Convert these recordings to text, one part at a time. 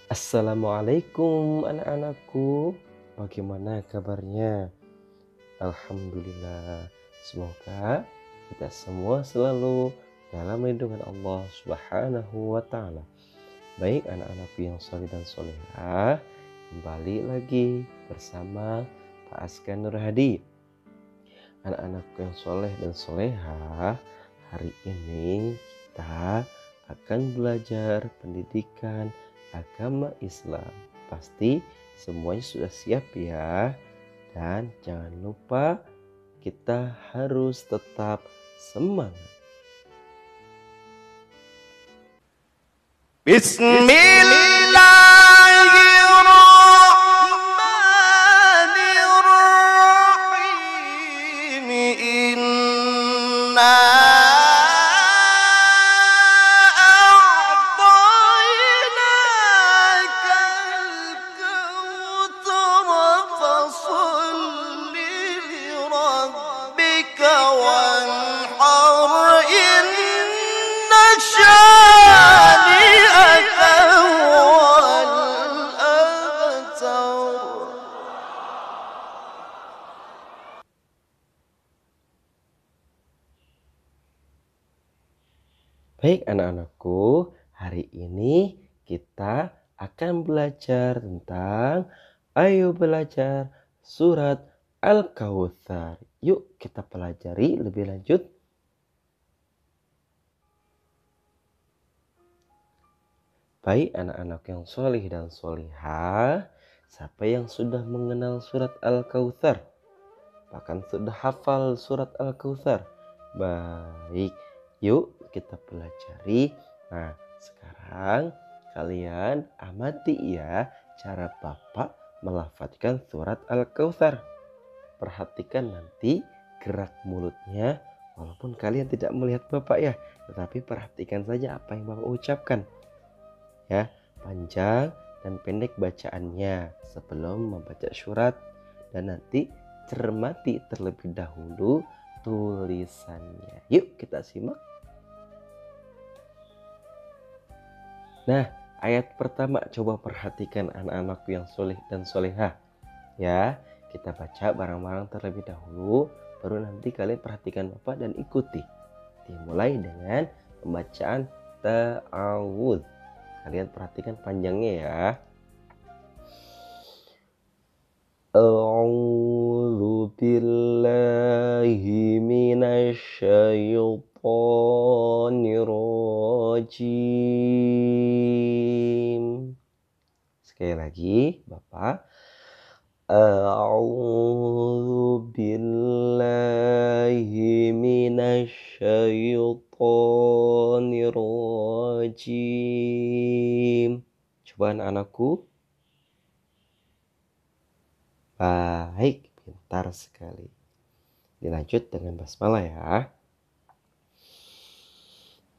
Assalamualaikum anak-anakku, bagaimana kabarnya? Alhamdulillah, semoga kita semua selalu dalam lindungan Allah Subhanahu wa Ta'ala. Baik anak-anakku yang soleh dan solehah, kembali lagi bersama Pak Askan Nur Hadi. Anak-anakku yang soleh dan solehah, hari ini kita akan belajar pendidikan agama Islam. Pasti semuanya sudah siap ya. Dan jangan lupa kita harus tetap semangat. Bismillahirrahmanirrahim. Inna a'tainakal kautsar fasalli lirabbika wanhar inna syani'aka huwal abtar. Baik anak-anakku, hari ini kita akan belajar tentang belajar surat Al-Kautsar. Yuk kita pelajari lebih lanjut. Baik anak-anak yang soleh dan solihah, siapa yang sudah mengenal surat Al-Kautsar? Bahkan sudah hafal surat Al-Kautsar? Baik, yuk kita pelajari. Nah, sekarang kalian amati ya cara Bapak melafadzkan surat Al-Kautsar. Perhatikan nanti gerak mulutnya, walaupun kalian tidak melihat Bapak ya, tetapi perhatikan saja apa yang Bapak ucapkan. Ya, panjang dan pendek bacaannya sebelum membaca surat, dan nanti cermati terlebih dahulu tulisannya. Yuk kita simak. Nah, ayat pertama coba perhatikan anak-anakku yang soleh dan solehah. Ya, kita baca bareng-bareng terlebih dahulu, baru nanti kalian perhatikan Bapak dan ikuti. Dimulai dengan pembacaan ta'awudz. Kalian perhatikan panjangnya ya. A'udzu billahi minasy syaithanir rajim. Sekali lagi, Bapak. A'udzu billahi minasy syaithanir rajim. Coba anak-anakku. Baik, pintar sekali. Dilanjut dengan basmalah ya.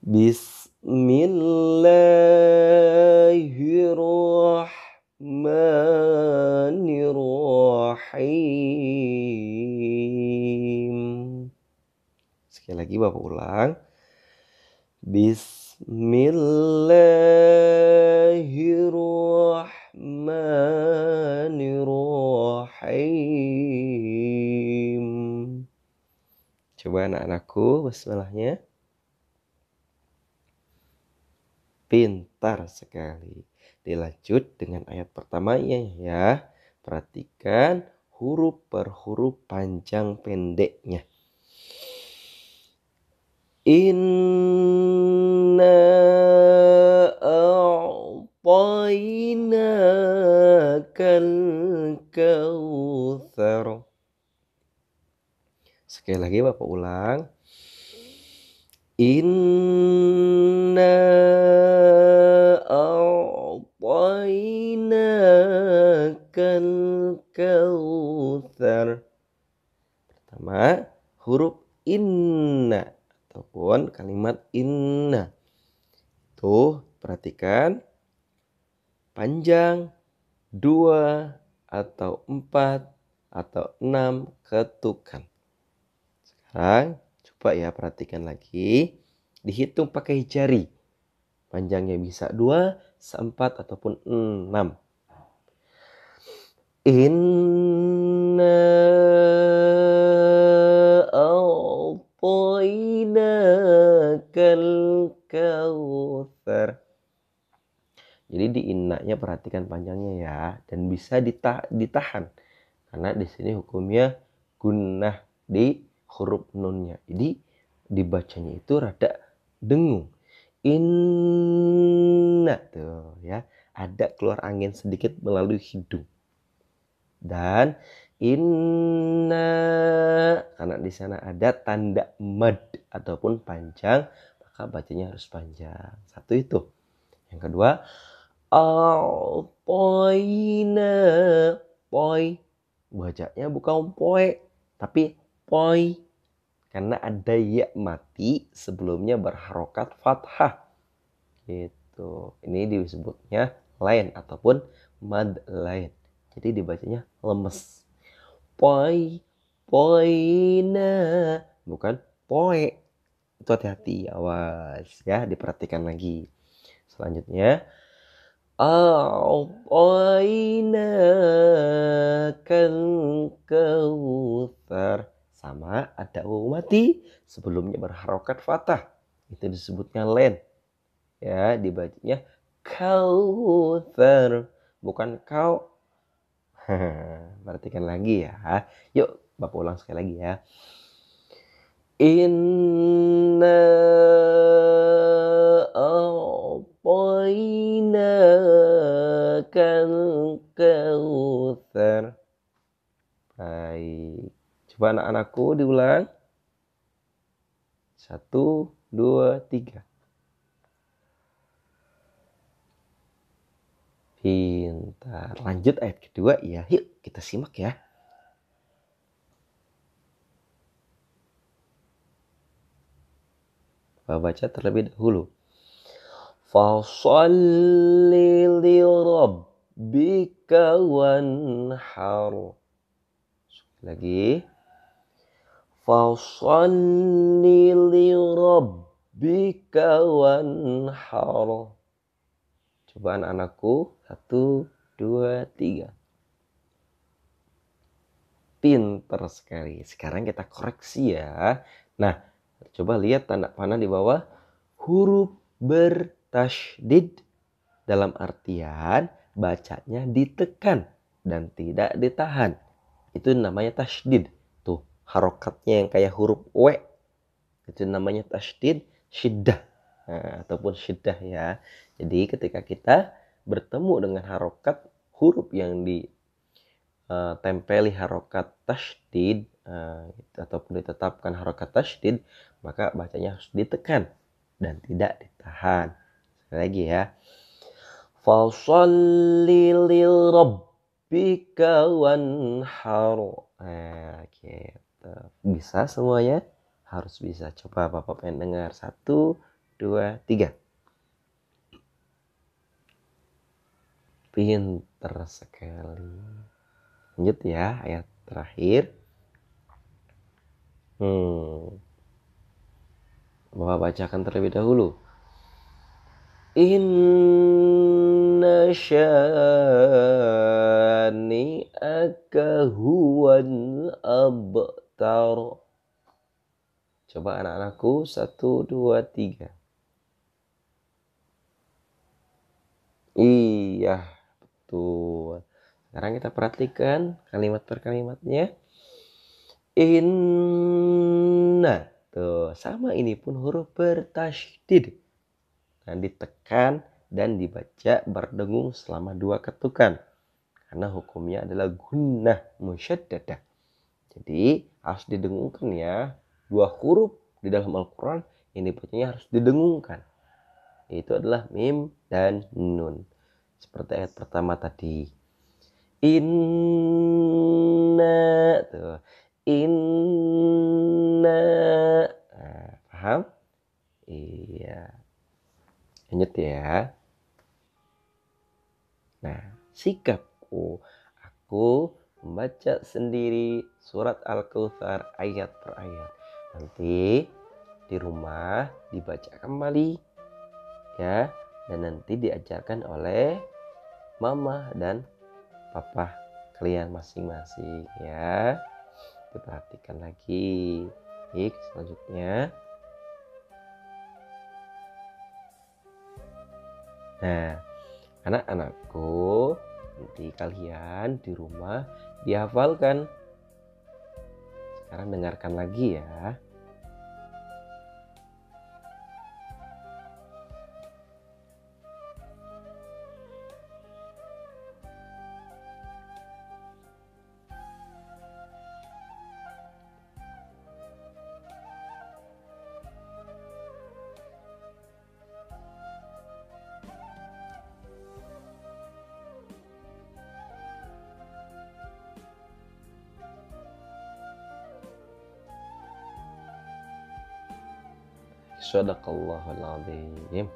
Bismillahirrahmanirrahim. Sekali lagi Bapak ulang. Bismillahirrahmanirrahim. Coba anak-anakku basmalahnya. Pintar sekali. Dilanjut dengan ayat pertamanya ya. Perhatikan huruf per huruf panjang pendeknya. Inna a'tainakal kautsar. Sekali lagi Bapak ulang. Inna a'tainakal kautsar. Pertama, huruf inna ataupun kalimat inna. Tuh, perhatikan panjang 2 atau 4 atau 6 ketukan. Sekarang coba ya perhatikan lagi. Dihitung pakai jari. Panjangnya bisa 2, 4 ataupun 6. Inna a'tainakal kautsar. Jadi di innanya perhatikan panjangnya ya, dan bisa ditahan karena di sini hukumnya gunnah di huruf nunnya. Jadi dibacanya itu rada dengung. Inna tuh ya, ada keluar angin sedikit melalui hidung. Dan inna karena di sana ada tanda mad ataupun panjang, maka bacanya harus panjang. Satu itu. Yang kedua, al-poina, poi. Bacanya bukan poe, tapi poi. Karena ada ya mati sebelumnya berharokat fathah. Gitu. Ini disebutnya lain ataupun mad lain. Jadi dibacanya lemes. Poi, poina, bukan poe. Itu hati-hati, awas ya, diperhatikan lagi. Selanjutnya, a'tainakal kautsar. Sama ada wawu mati sebelumnya berharokat fathah. Itu disebutnya len. Ya, dibacanya kautsar, bukan kau. Perhatikan lagi ya. Yuk, Bapak ulang sekali lagi ya. Inna a'tainakal kautsar. Baik. Coba anak-anakku diulang. 1, 2, 3. Pintar. Lanjut ayat kedua ya. Yuk kita simak ya. Baca terlebih dahulu. Fasholli lirabbika wanhar. Lagi. Fasholli lirabbika wanhar. Coba anak-anakku. 1, 2, 3. Pinter sekali. Sekarang kita koreksi ya. Nah, coba lihat tanda panah di bawah. Huruf bertasydid dalam artian bacanya ditekan dan tidak ditahan. Itu namanya tasydid. Tuh, harokatnya yang kayak huruf W. Itu namanya tasydid syiddah. Nah, ataupun syiddah ya. Jadi ketika kita bertemu dengan harokat huruf yang ditempeli harokat tasydid ataupun ditetapkan harokat tasydid, maka bacanya harus ditekan dan tidak ditahan. Sekali lagi ya. Fasholli lirabbika wanhar. Nah, gitu. Bisa semuanya? Harus bisa. Coba Bapak pengen dengar. 1, 2, 3. Pinter sekali. Lanjut ya, ayat terakhir. Bapak bacakan terlebih dahulu. Inna syani'aka huwal abtar. Coba anak-anakku. 1, 2, 3. Iya, betul. Sekarang kita perhatikan kalimat per kalimatnya. Inna. Tuh, sama ini pun huruf bertasydid. Nah, ditekan dan dibaca berdengung selama 2 ketukan. Karena hukumnya adalah gunnah musyaddadah. Jadi harus didengungkan ya. 2 huruf di dalam Al-Quran yang dibacanya harus didengungkan. Itu adalah mim dan nun. Seperti ayat pertama tadi. Inna. Tuh. Inna. Nah, paham? Iya. Lanjut ya. Nah, sikapku. Aku membaca sendiri surat Al-Kautsar ayat per ayat. Nanti di rumah dibaca kembali ya, dan nanti diajarkan oleh mama dan papa kalian masing-masing ya. Diperhatikan lagi. Baik, selanjutnya. Nah, anak-anakku, nanti kalian di rumah dihafalkan. Sekarang dengarkan lagi ya. Shadaqallahul azim.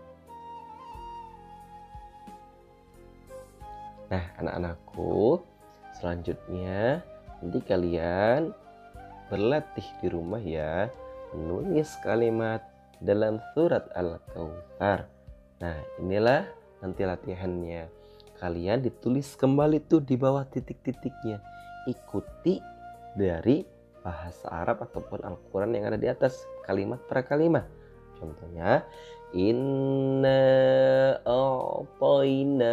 Nah, anak-anakku, selanjutnya nanti kalian berlatih di rumah ya, menulis kalimat dalam surat Al-Kautsar. Nah, inilah nanti latihannya. Kalian ditulis kembali tuh di bawah titik-titiknya. Ikuti dari bahasa Arab ataupun Al-Quran yang ada di atas, kalimat per kalimat. Contohnya, inna a'tainaka.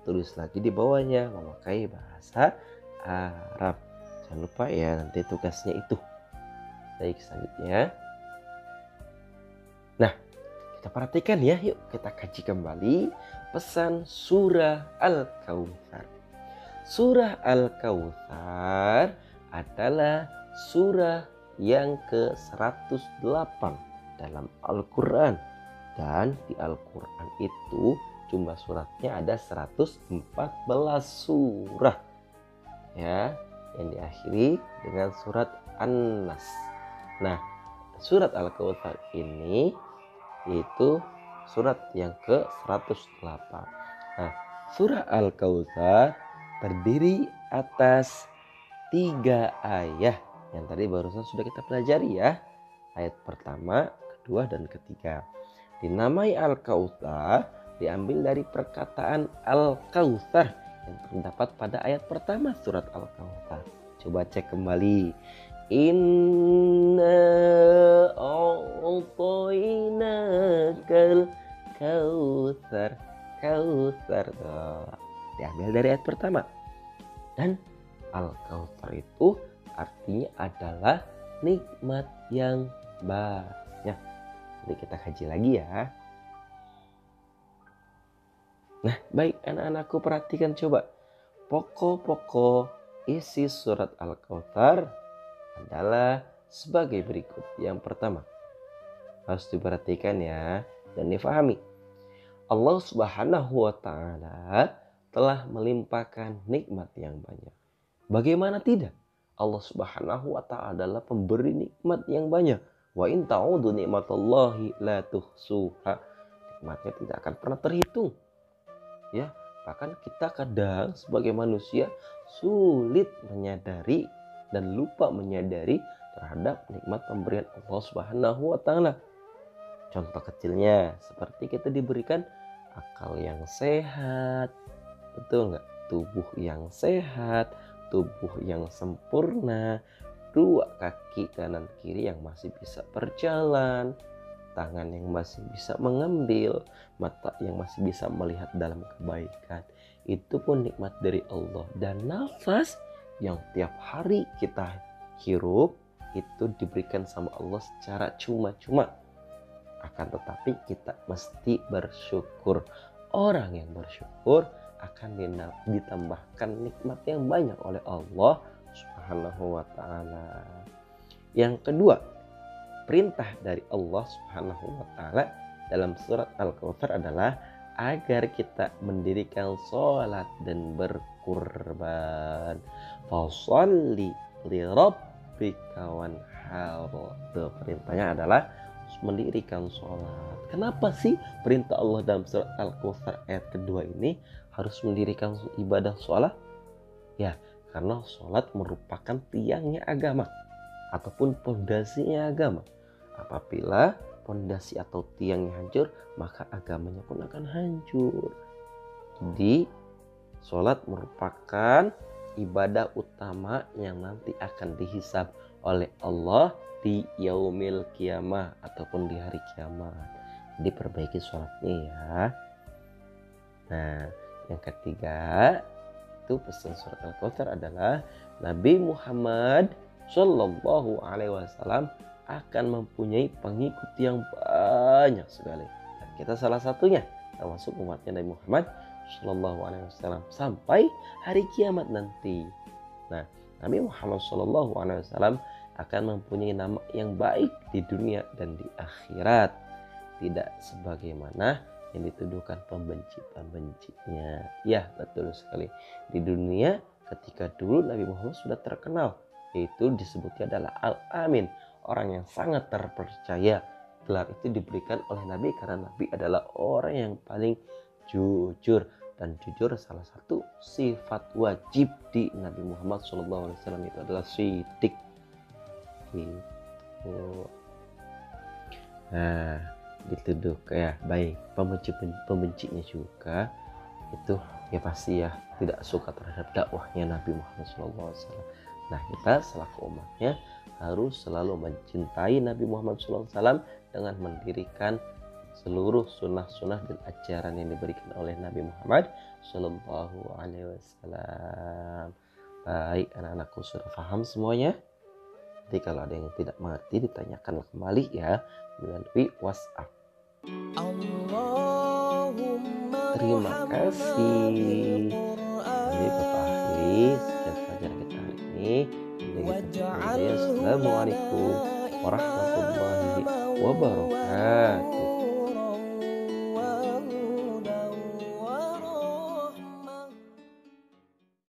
Tulis lagi di bawahnya memakai bahasa Arab. Jangan lupa ya, nanti tugasnya itu. Baik, selanjutnya. Nah, kita perhatikan ya, yuk kita kaji kembali pesan surah Al-Kautsar. Surah Al-Kautsar adalah surah yang ke-108 dalam Al-Quran. Dan di Al-Quran itu jumlah suratnya ada 114 surah ya, yang diakhiri dengan surat An-Nas. Nah, surat Al-Kautsar ini itu surat yang ke-108. Nah, surah Al-Kautsar terdiri atas 3 ayat yang tadi barusan sudah kita pelajari ya. Ayat pertama, kedua, dan ketiga. Dinamai Al-Kautsar diambil dari perkataan Al-Kautsar yang terdapat pada ayat pertama surat Al-Kautsar. Coba cek kembali. Inna a'tainakal kautsar. Kautsar. Diambil dari ayat pertama. Dan Al-Kautsar itu artinya adalah nikmat yang banyak. Nanti kita kaji lagi ya. Nah, baik anak-anakku, perhatikan coba. Pokok-pokok isi surat Al-Kautsar adalah sebagai berikut. Yang pertama, harus diperhatikan ya dan difahami. Allah Subhanahu wa Ta'ala telah melimpahkan nikmat yang banyak. Bagaimana tidak? Allah Subhanahu wa Ta'ala adalah pemberi nikmat yang banyak. Wa in ta'udu nikmatallahi la tuhsuha. Nikmatnya tidak akan pernah terhitung. Ya, bahkan kita kadang sebagai manusia sulit menyadari dan lupa menyadari terhadap nikmat pemberian Allah Subhanahu wa Ta'ala. Contoh kecilnya seperti kita diberikan akal yang sehat, betul nggak? Tubuh yang sehat, tubuh yang sempurna, 2 kaki kanan kiri yang masih bisa berjalan, tangan yang masih bisa mengambil, mata yang masih bisa melihat dalam kebaikan. Itu pun nikmat dari Allah. Dan nafas yang tiap hari kita hirup itu diberikan sama Allah secara cuma-cuma. Akan tetapi kita mesti bersyukur. Orang yang bersyukur akan ditambahkan nikmat yang banyak oleh Allah Subhanahu wa Ta'ala. Yang kedua, perintah dari Allah Subhanahu wa Ta'ala dalam surat Al-Kautsar adalah agar kita mendirikan sholat dan berkurban. Fasholli li rabbika wanhar. Perintahnya adalah mendirikan sholat. Kenapa sih perintah Allah dalam surat Al-Kautsar ayat kedua ini harus mendirikan ibadah sholat? Ya, karena sholat merupakan tiangnya agama ataupun pondasinya agama. Apabila pondasi atau tiangnya hancur, maka agamanya pun akan hancur. Jadi sholat merupakan ibadah utama yang nanti akan dihisab oleh Allah di yaumil kiamah ataupun di hari kiamat. Jadi perbaiki sholatnya ya. Nah, yang ketiga itu pesan surat Al-Kautsar adalah Nabi Muhammad Shallallahu Alaihi Wasallam akan mempunyai pengikut yang banyak sekali. Dan kita salah satunya, termasuk umatnya Nabi Muhammad Shallallahu Alaihi Wasallam sampai hari kiamat nanti. Nah, Nabi Muhammad Shallallahu Alaihi Wasallam akan mempunyai nama yang baik di dunia dan di akhirat, tidak sebagaimana yang dituduhkan pembenci-pembencinya. Ya, betul sekali. Di dunia ketika dulu Nabi Muhammad sudah terkenal, yaitu disebutnya adalah Al-Amin, orang yang sangat terpercaya. Gelar itu diberikan oleh Nabi karena Nabi adalah orang yang paling jujur, dan jujur salah satu sifat wajib di Nabi Muhammad SAW itu adalah sidik. Nah, dituduh kayak baik pembencinya juga itu ya pasti ya tidak suka terhadap dakwahnya Nabi Muhammad SAW. Nah, kita selaku umatnya harus selalu mencintai Nabi Muhammad SAW dengan mendirikan seluruh sunnah-sunnah dan ajaran yang diberikan oleh Nabi Muhammad Shallallahu Alaihi Wasallam. Baik, anak-anakku sudah paham semuanya? Jadi kalau ada yang tidak mengerti ditanyakan kembali ya melalui WhatsApp. Terima kasih. Jadi Bapak Ahli, sekian pelajaran kita hari ini. Assalamualaikum warahmatullahi wabarakatuh.